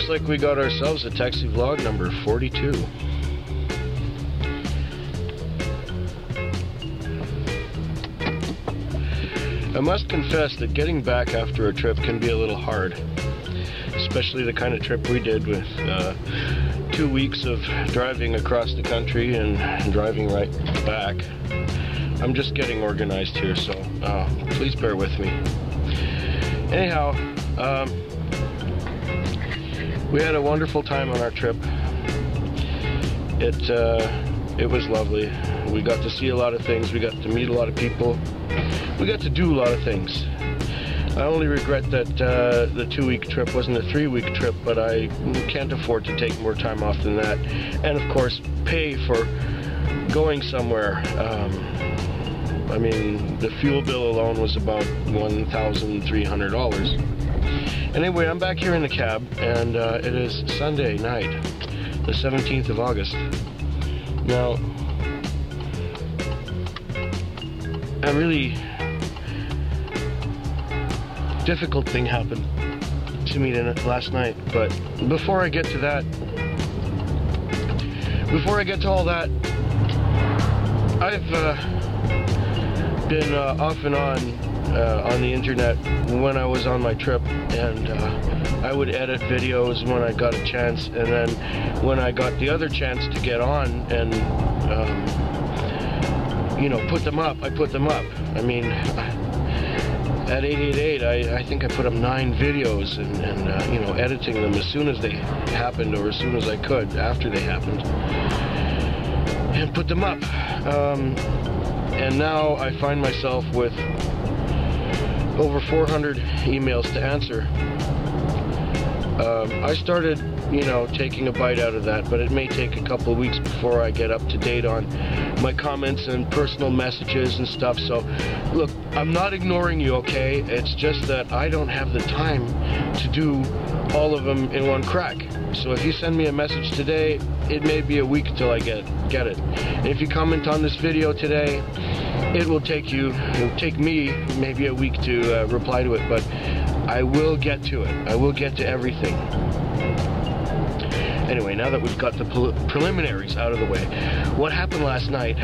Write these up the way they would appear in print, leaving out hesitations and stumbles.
Looks like we got ourselves a taxi vlog number 42. I must confess that getting back after a trip can be a little hard, especially the kind of trip we did with 2 weeks of driving across the country and driving right back. I'm just getting organized here, so please bear with me. Anyhow, we had a wonderful time on our trip. It was lovely. We got to see a lot of things. We got to meet a lot of people. We got to do a lot of things. I only regret that the 2-week trip wasn't a 3-week trip, but I can't afford to take more time off than that. And of course, pay for going somewhere. I mean, the fuel bill alone was about $1,300. Anyway, I'm back here in the cab, and it is Sunday night, the 17th of August. Now, a really difficult thing happened to me last night, but before I get to that, before I get to all that, I've been off and on the internet when I was on my trip, and I would edit videos when I got a chance, and then when I got the other chance to get on and you know, put them up, I put them up. I mean, at 888, I think I put up 9 videos, and you know, editing them as soon as they happened, or as soon as I could after they happened, and put them up. And now I find myself with over 400 emails to answer. I started, you know, taking a bite out of that, but it may take a couple of weeks before I get up to date on my comments and personal messages and stuff. So look, I'm not ignoring you, okay? It's just that I don't have the time to do all of them in one crack. So if you send me a message today, it may be a week till I get it. And if you comment on this video today, it'll take me maybe a week to reply to it, but I will get to it. I will get to everything. Anyway, now that we've got the preliminaries out of the way, what happened last night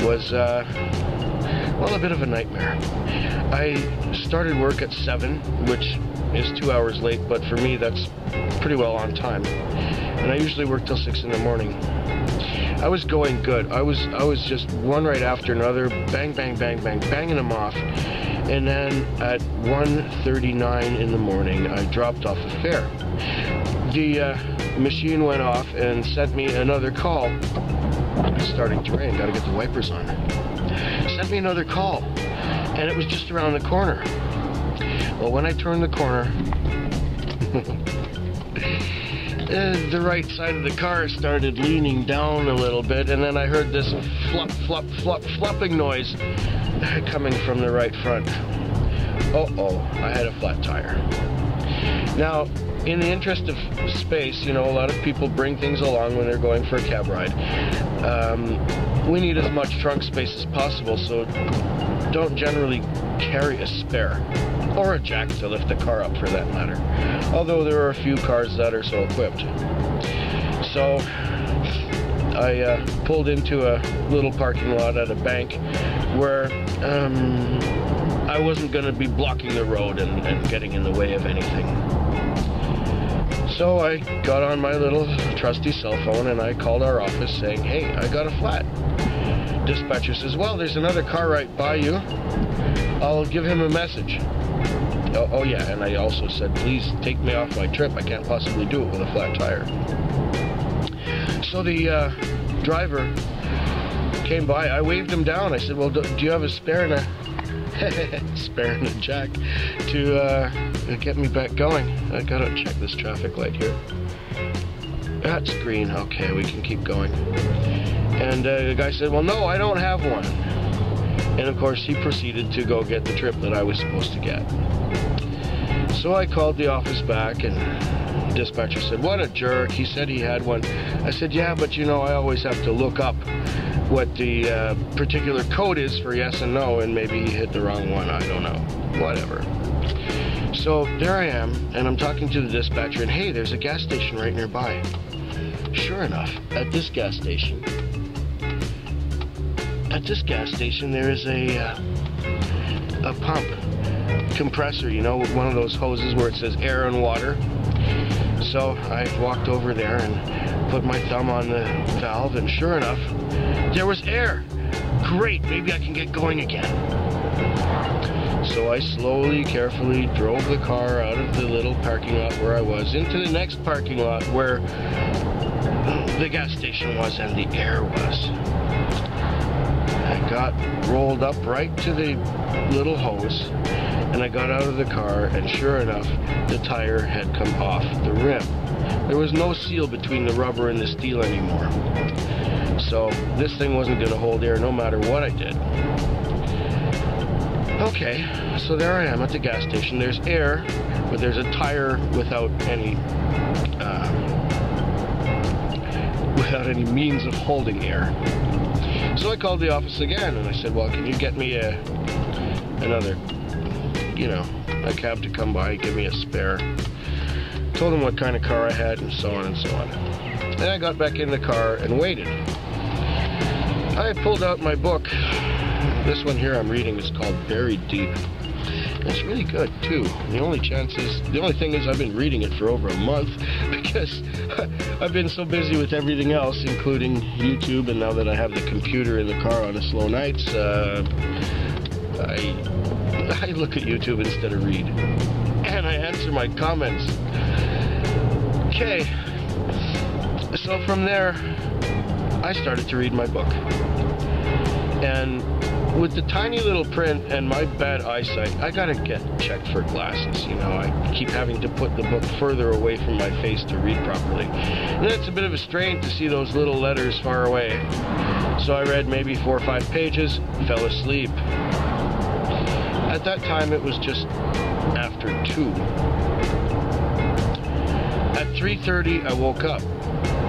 was, well, a bit of a nightmare. I started work at 7, which is 2 hours late, but for me that's pretty well on time. And I usually work till 6 in the morning. I was going good. I was just one right after another, bang, bang, bang, bang, banging them off. And then at 1:39 in the morning, I dropped off a fare. The machine went off and sent me another call. It's starting to rain, gotta get the wipers on. Sent me another call, and it was just around the corner. Well, when I turned the corner, the right side of the car started leaning down a little bit, and then I heard this flop, flop, flop, flopping noise coming from the right front. Uh-oh, I had a flat tire. Now, in the interest of space, you know, a lot of people bring things along when they're going for a cab ride. We need as much trunk space as possible, so don't generally carry a spare, or a jack to lift the car up for that matter. Although there are a few cars that are so equipped. So I pulled into a little parking lot at a bank where I wasn't going to be blocking the road and getting in the way of anything. So I got on my little trusty cell phone and I called our office saying, hey, I got a flat. Dispatcher says, well, there's another car right by you. I'll give him a message. Oh yeah, and I also said, please take me off my trip. I can't possibly do it with a flat tire. So the driver came by. I waved him down. I said, well, do you have a spare and a jack to get me back going? I gotta check this traffic light here. That's green. Okay, we can keep going. And the guy said, well, no, I don't have one. And of course, he proceeded to go get the trip that I was supposed to get. So I called the office back, and the dispatcher said, what a jerk. He said he had one. I said, yeah, but you know, I always have to look up what the particular code is for yes and no, and maybe he hit the wrong one. I don't know. Whatever. So there I am, and I'm talking to the dispatcher, and hey, there's a gas station right nearby. Sure enough, at this gas station there is a pump compressor, you know, one of those hoses where it says air and water. So I walked over there and put my thumb on the valve, and sure enough, there was air. Great, maybe I can get going again. So I slowly, carefully drove the car out of the little parking lot where I was into the next parking lot where the gas station was and the air was. I got rolled up right to the little hose, and I got out of the car, and sure enough, the tire had come off the rim. There was no seal between the rubber and the steel anymore. So this thing wasn't going to hold air no matter what I did. Okay, so there I am at the gas station. There's air, but there's a tire without any means of holding air. So I called the office again, and I said, well, can you get me another, a cab to come by, give me a spare. Told him what kind of car I had, and so on and so on. Then I got back in the car and waited. I pulled out my book. This one here I'm reading is called Buried Deep. It's really good too. The only thing is I've been reading it for over a month because I've been so busy with everything else, including YouTube, and now that I have the computer in the car on the slow nights, I look at YouTube instead of read. And I answer my comments. Okay. So from there, I started to read my book. And with the tiny little print and my bad eyesight, I gotta get checked for glasses. I keep having to put the book further away from my face to read properly. And it's a bit of a strain to see those little letters far away. So I read maybe 4 or 5 pages, fell asleep. At that time, it was just after 2. At 3:30, I woke up,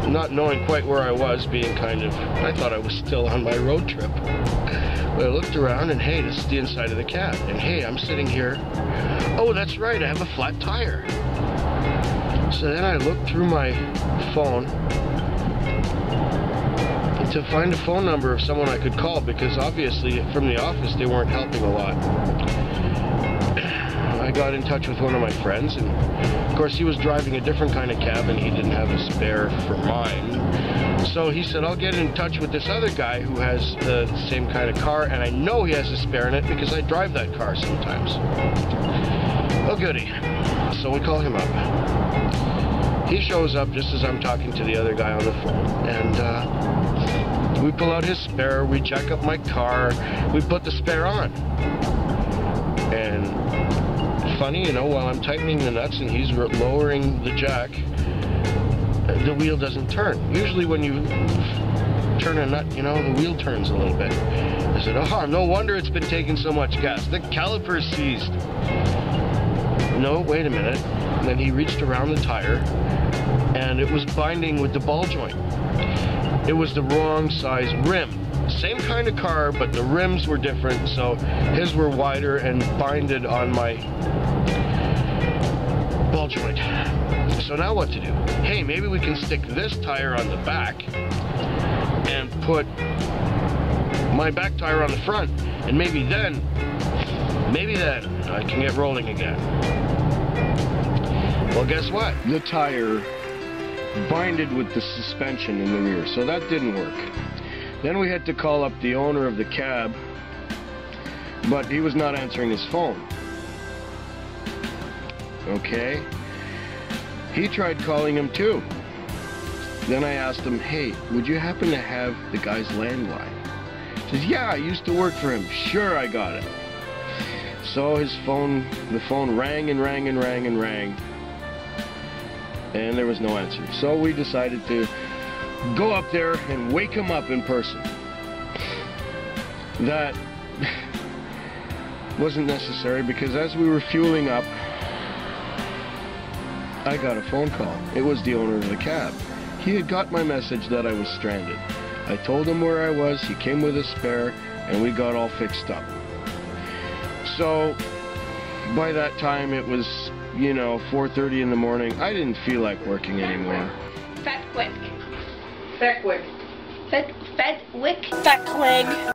not knowing quite where I was, I thought I was still on my road trip. But I looked around, and hey, this is the inside of the cab. And hey, I'm sitting here. Oh, that's right, I have a flat tire. So then I looked through my phone to find a phone number of someone I could call, because obviously from the office they weren't helping a lot. I got in touch with one of my friends, and of course he was driving a different kind of cab and he didn't have a spare for mine. So he said, I'll get in touch with this other guy who has the same kind of car, and I know he has a spare in it because I drive that car sometimes. Oh goody. So we call him up. He shows up just as I'm talking to the other guy on the phone, and we pull out his spare, we jack up my car, we put the spare on. And funny, while I'm tightening the nuts and he's lowering the jack, the wheel doesn't turn. Usually when you turn a nut, the wheel turns a little bit. I said, oh, no wonder it's been taking so much gas. The caliper's seized. No, wait a minute. And then he reached around the tire, and it was binding with the ball joint. It was the wrong size rim. Same kind of car, but the rims were different, so his were wider and binded on my ball joint. So now what to do? Hey, maybe we can stick this tire on the back and put my back tire on the front, and maybe then I can get rolling again. Well, guess what? The tire binded with the suspension in the rear, so that didn't work. Then we had to call up the owner of the cab, but he was not answering his phone. Okay. He tried calling him too. Then I asked him, hey, would you happen to have the guy's landline? He says, yeah, I used to work for him. Sure, I got it. So the phone rang and rang and rang and rang, and there was no answer. So we decided to go up there and wake him up in person. That wasn't necessary, because as we were fueling up, I got a phone call. It was the owner of the cab. He had got my message that I was stranded. I told him where I was, he came with a spare, and we got all fixed up. So, by that time it was, 4:30 in the morning. I didn't feel like working anymore. Fehquig. Fehquig. Fehquig. Fehquig.